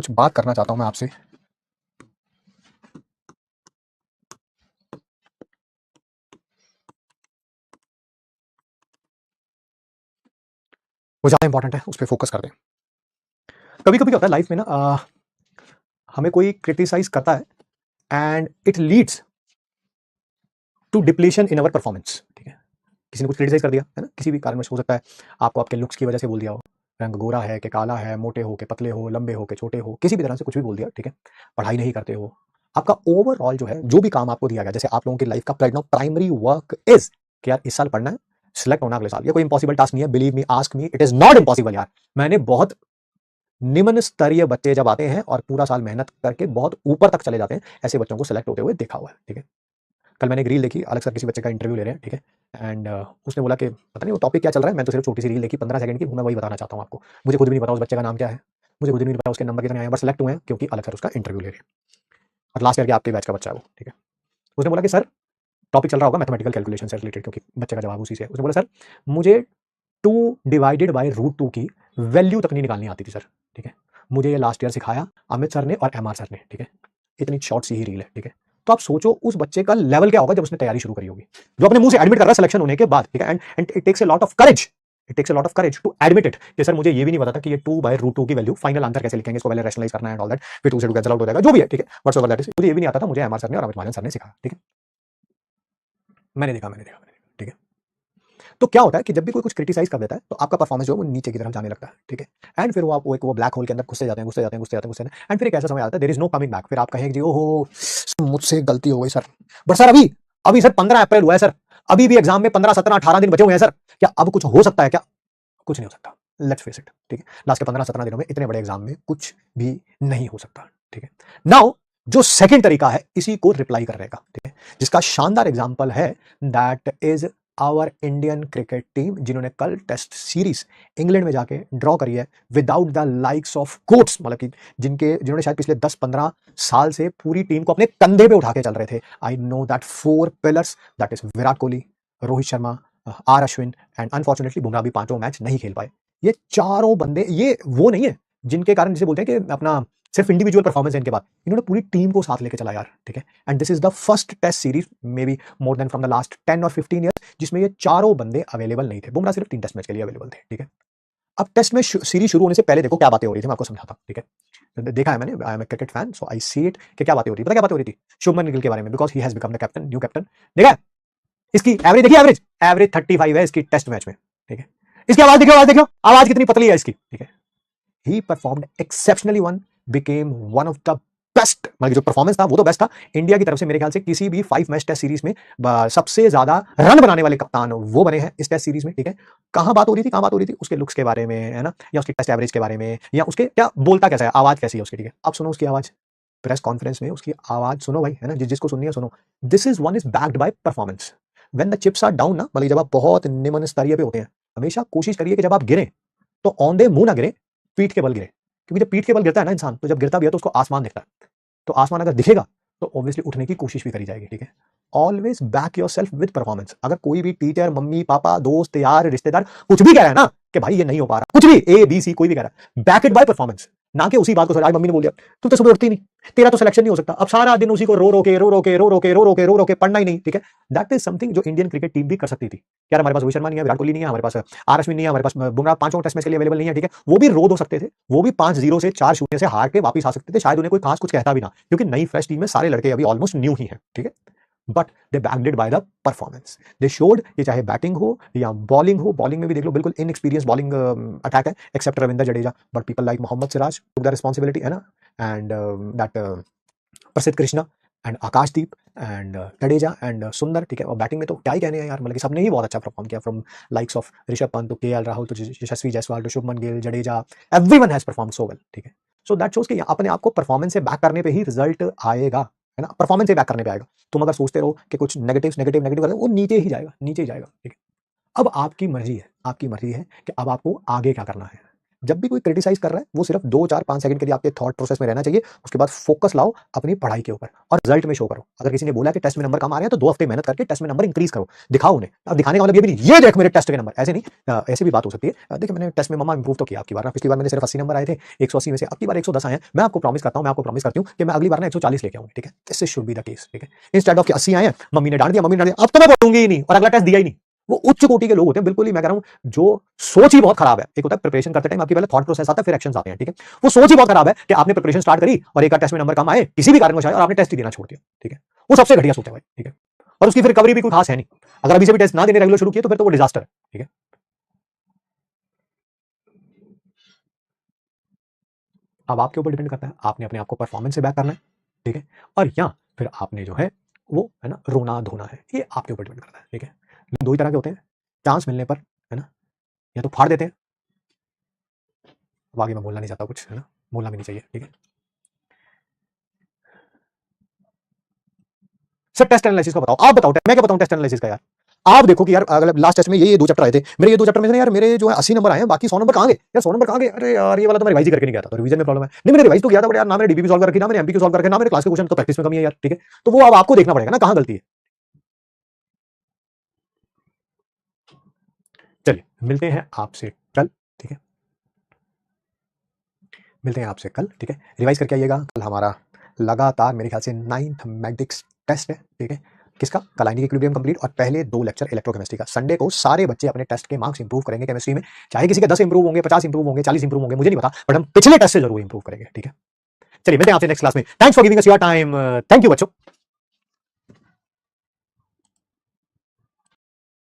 कुछ बात करना चाहता हूं मैं आपसे। वो ज्यादा इंपॉर्टेंट है, उस पर फोकस कर दें। कभी कभी क्या होता है लाइफ में ना, हमें कोई क्रिटिसाइज करता है and it leads to depletion in our performance. ठीक है, किसी ने कुछ क्रिटिसाइज कर दिया है ना, किसी भी कारण हो सकता है। आपको आपके लुक्स की वजह से बोल दिया हो, रंग गोरा है कि काला है, मोटे हो के पतले हो, लंबे हो के छोटे हो, किसी भी तरह से कुछ भी बोल दिया। ठीक है, पढ़ाई नहीं करते हो, आपका ओवरऑल जो है, जो भी काम आपको दिया गया, जैसे आप लोगों की लाइफ का प्राइमरी वर्क इज कि यार इस साल पढ़ना है, सिलेक्ट होना अगले साल। ये कोई इंपॉसिबल टास्क नहीं है, believe me, ask me, it is not impossible यार। मैंने बहुत निम्न स्तरीय बच्चे जब आते हैं और पूरा साल मेहनत करके बहुत ऊपर तक चले जाते हैं, ऐसे बच्चों को सिलेक्ट होते हुए देखा हुआ है। ठीक है, कल मैंने एक रील देखी, अलग सर किसी बच्चे का इंटरव्यू ले रहे हैं। ठीक है, एंड उसने बोला कि पता नहीं वो टॉपिक क्या चल रहा है, मैं तो सिर्फ छोटी सी रील देखी 15 सेकंड की, मैं वही बताना चाहता हूँ आपको। मुझे खुद भी नहीं पता उस बच्चे का नाम क्या है, मुझे खुद भी नहीं पता उसके नंबर कितने आए हैं, बस सेलेक्ट हुए हैं क्योंकि अलग सर उसका इंटरव्यू ले रहे हैं और लास्ट ईयर के आपके बैच का बच्चा है वो। ठीक है, उसने बोला कि सर टॉपिक चल रहा होगा मैथमेटिकल कैलकुलेशन से रिलेटेड, क्योंकि बच्चे का जवाब उसी से है। उसने बोला सर मुझे 2/√2 की वैल्यू तक नहीं निकालनी आती थी सर। ठीक है, मुझे ये लास्ट ईयर सिखाया अमित सर ने और MR सर ने। ठीक है, इतनी शॉर्ट सी ही रील है। ठीक है, तो आप सोचो उस बच्चे का लेवल क्या होगा जब उसने तैयारी शुरू करी होगी, जो अपने मुंह से एडमिट कर रहा है सिलेक्शन होने के बाद। ठीक है, and it takes a lot of courage, it takes a lot of courage to admit it कि सर मुझे ये भी नहीं पता था कि ये 2/√2 की वैल्यू फाइनल आंसर कैसे लिखेंगे, इसको पहले रैशनलाइज करना है एंड ऑल दैट, फिर 2 से 2 कैंसिल आउट हो जाएगा, जो भी है। ठीक है, व्हाट्सएवर दैट इज, मुझे ये भी नहीं आता था, मुझे MR सर ने और अमित महाजन सर ने सिखाया। ठीक है, मैंने देखा। ठीक है, तो क्या होता है कि जब भी कोई कुछ क्रिटिसाइज कर देता है तो आपका परफॉर्मेंस जो है वो नीचे की तरफ जाने लगता है। ठीक है, एंड फिर वो आप वो ब्लैक होल के अंदर घुसते जाते हैं, एंड फिर एक ऐसा समय आता है, there is no coming back. फिर आप कहेंगे जी ओहो मुझसे गलती हो गई सर, बट सर अभी अभी सर 15 अप्रैल हुआ है सर, अभी भी एग्जाम में 15 17 18 दिन बचे हुए हैं सर, क्या अब कुछ हो सकता है क्या? कुछ नहीं हो सकता, लेट्स फेस इट। ठीक है, लास्ट के 15 17 दिनों में इतने बड़े एग्जाम में कुछ भी नहीं हो सकता। ठीक है, नाउ जो सेकंड तरीका है इसी को रिप्लाई करने का, ठीक है, जिसका शानदार एग्जांपल है, that is our Indian cricket team, जिन्होंने कल टेस्ट सीरीज इंग्लैंड में जाके ड्रॉ करी है without the likes of quotes, मतलब कि जिन्होंने शायद पिछले 10-15 साल से पूरी टीम को अपने कंधे पे उठा के चल रहे थे। I know that 4 pillars, that is Virat Kohli, Rohit Sharma, R Ashwin and unfortunately Bumrah भी 5 मैच नहीं खेल पाए। ये चारों बंदे, ये वो नहीं है जिनके कारण जिसे बोलते हैं कि अपना सिर्फ इंडिविजुअल परफॉर्मेंस है इनके बाद, इन्होंने पूरी टीम को साथ लेके चला यार। ठीक है, and this is the first test series may be more than from the last 10 और 15 ईयर्स जिसमें ये चारों बंदे अवेलेबल नहीं थे। बुमराह सिर्फ 3 टेस्ट मैच के लिए अवेलेबल थे। ठीक है, अब टेस्ट में सीरीज शुरू होने से पहले देखो क्या बातें हो रही थी, मैं आपको समझाता हूँ। ठीक है, देखा है मैंने, I am a cricket fan, so I see it कि क्या बातें हो रही थी। पता क्या बातें हो रही थी? शुभमन गिल के बारे में, because he has become the captain, new captain. देखा है? इसकी एवरेज देखिए, एवरेज एवरेज 35 है इसकी टेस्ट मैच में। ठीक है, इसकी आवाज देखो, आवाज कितनी पतली है इसकी। ठीक है, ही performed exceptionally, became one of the best, मतलब जो परफॉर्मेंस था वो तो बेस्ट था इंडिया की तरफ से। मेरे ख्याल से किसी भी 5 मैच टेस्ट सीरीज में सबसे ज्यादा रन बनाने वाले कप्तान वो बने हैं इस टेस्ट सीरीज में। ठीक है, कहां बात हो रही थी? उसके लुक्स के बारे में, है ना, या उसके टेस्ट एवरेज के बारे में, या उसके क्या बोलता कैसा है, आवाज कैसी है उसकी। ठीक है, अब सुनो उसकी आवाज, प्रेस कॉन्फ्रेंस में उसकी आवाज सुनो भाई, है ना, जिसको सुननी है सुनो। This is backed by performance. When the chips are down ना, मतलब जब आप बहुत निम्न स्तरीय पे होते हैं, हमेशा कोशिश करिए कि जब आप गिरे तो औंधे मुंह ना गिरे, पीठ के बल गिरे। क्योंकि जब पीठ के बल गिरता है ना इंसान, तो जब गिरता भी है तो उसको आसमान दिखता है, तो आसमान अगर दिखेगा तो ऑब्वियसली उठने की कोशिश भी करी जाएगी। ठीक है, always back your self with performance. अगर कोई भी टीचर, मम्मी पापा, दोस्त, यार, रिश्तेदार कुछ भी कह रहा है ना कि भाई ये नहीं हो पा रहा, कुछ भी ABC कोई भी कह रहा है, बैक इट बाय परफॉर्मेंस। ना कि उसी बात को आज मम्मी ने बोल दिया तुम तो सुबह उठती नहीं, तेरा तो सिलेक्शन नहीं हो सकता, अब सारा दिन उसी को रो रो के पढ़ना ही नहीं। ठीक है, दैट इज समथिंग जो इंडियन क्रिकेट टीम भी कर सकती थी। यार हमारे पास रोहित शर्मा नहीं है, विराट कोहली नहीं है, हमारे पास R Ashwin नहीं है, हमारे पास बुमराह 5 टेस्ट मैच के लिए अवेलेबल नहीं है। ठीक है, वो भी रो दो सकते थे, वो भी 5-0 से 4-0 से हार के वापस आ सकते थे, शायद उन्हें कोई खास कुछ कहता भी ना, क्योंकि नई फ्रेश टीम में सारे लड़के अभी ऑलमोस्ट न्यू ही हैं। ठीक है, but they backed it by the performance. They showed कि चाहे बैटिंग हो या बॉलिंग हो, बॉलिंग में भी देख लो बिल्कुल इनएक्सपीरियंस बॉलिंग अटैक है except Ravindra Jadeja, but people like Mohammed Siraj took the responsibility, है ना, and that Prasidh Krishna and Akashdeep and Jadeja and Sundar. ठीक है, और बैटिंग में तो क्या ही कहने हैं यार, मतलब कि सबने ही बहुत अच्छा परफॉर्म किया, from likes of Rishabh Pant to KL Rahul to Yashasvi Jaiswal to Shubman Gill, Jadeja, everyone has perform so well. ठीक है, सो दैट शोज कि अपने आप को परफॉर्मेंस से बैक करने पे ही रिजल्ट आएगा, है ना, परफॉर्मेंस से बैक करने पे आएगा। तुम अगर सोचते रहो कि कुछ नेगेटिव करते, वो नीचे ही जाएगा, नीचे ही जाएगा। ठीक है, अब आपकी मर्जी है कि अब आपको आगे क्या करना है। जब भी कोई क्रिटिसाइज कर रहा है वो सिर्फ 2 4 5 सेकंड के लिए आपके थॉट प्रोसेस में रहना चाहिए, उसके बाद फोकस लाओ अपनी पढ़ाई के ऊपर और रिजल्ट में शो करो। अगर किसी ने बोला कि टेस्ट में नंबर कम आ रहे हैं तो 2 हफ्ते मेहनत करके टेस्ट में नंबर इंक्रीज करो, दिखाओ उन्हें। अब दिखाने का मतलब ये भी नहीं ये देख मेरे टेस्ट के नंबर, ऐसे नहीं। ऐसी भी बात हो सकती है, देखिए मैंने टेस्ट में मम्मा इंप्रूव तो किया आपकी बार ना, पिछली बार मैंने सिर्फ 80 नंबर आए थे 180 में से, आपकी बार 110 आए हैं। मैं आपको प्रॉमिस करता हूं, मैं आपको प्रॉमिस करती हूं कि मैं अगली बार ना 140 लेके आऊंगी, ठीक है। This should be the case, ठीक है। इंस्टेड ऑफ 80 आए हैं, मम्मी ने डांट दिया, मम्मी ने डांट दिया, अब तो मैं पढ़ूंगी ही नहीं और अगला टेस्ट दिया ही नहीं। वो उच्च कोटि के लोग होते हैं, बिल्कुल ही मैं कह रहा हूं जो सोच ही बहुत खराब है। एक होता है प्रिपरेशन करते टाइम आपकी पहले थॉट प्रोसेस आता है फिर एक्शंस आते हैं, ठीक है। वो सोच ही बहुत खराब है कि आपने प्रिपरेशन स्टार्ट करी और एक टेस्ट में नंबर कम आए किसी भी कारणवश आए और आपने टेस्ट ही देना छोड़ दिया, ठीक है। वो सबसे घटिया सोच है भाई, ठीक है। और उसकी फिर रिकवरी भी कोई खास है नहीं। अगर अभी से भी टेस्ट ना देने रेगुलर शुरू किए तो फिर तो वो डिजास्टर है, ठीक है। अब आपके ऊपर डिपेंड करता है, आपने अपने आप को परफॉर्मेंस से बैक करना है, ठीक है। और या फिर आपने जो है वो है ना रोना धोना है, ये आपके ऊपर डिपेंड करता है, ठीक है। दो ही तरह के होते हैं, चांस मिलने पर है ना या तो फाड़ देते हैं। अब आगे मैं बोलना नहीं चाहता कुछ, है ना, बोलना भी नहीं चाहिए, ठीक है। सर टेस्ट एनालिसिस का बताओ, आप बताओ, मैं क्या बताऊं टेस्ट एनालिसिस का यार। आप देखो कि यार अगर लास्ट टेस्ट में ये 2 चैप्टर आए थे मेरे, ये 2 चैप्टर में से यार मेरे जो है 80 नंबर आए हैं, बाकी 100 नंबर कहां गए यार, 100 नंबर कहां गए। अरे यार ये वाला तो मैं रिवाइज ही करके नहीं गया था, तो रिवीजन में प्रॉब्लम है। नहीं मैंने रिवाइज तो किया था बट यार ना मैंने डीबीपी सॉल्व करके, ना मैंने एमपीक्यू सॉल्व करके, ना मेरे क्लास के क्वेश्चन, तो प्रैक्टिस में कमी है यार, ठीक है। तो वो अब आपको देखना पड़ेगा ना कहां गलती है। चलिए मिलते हैं आपसे कल, ठीक है। मिलते हैं आपसे कल, ठीक है। रिवाइज करके आइएगा, कल हमारा लगातार मेरे ख्याल से 9th मैथमेटिक्स टेस्ट है, ठीक है। किसका? कलाइनिक इक्विलिब्रियम कंप्लीट और पहले 2 लेक्चर इलेक्ट्रोकेमिस्ट्री का। संडे को सारे बच्चे अपने टेस्ट के मार्क्स इंप्रूव करेंगे केमिस्ट्री में, चाहे किसी के 10 इंप्रूव होंगे, 50 इंप्रूव होंगे, 40 इंप्रूव होंगे, मुझे नहीं पता, बट हम पिछले टेस्ट से जरूर इंप्रूव करेंगे, ठीक है। चलिए मिलते हैं आपसे नेक्स्ट क्लास में। Thanks for giving us your time. Thank you बच्चों।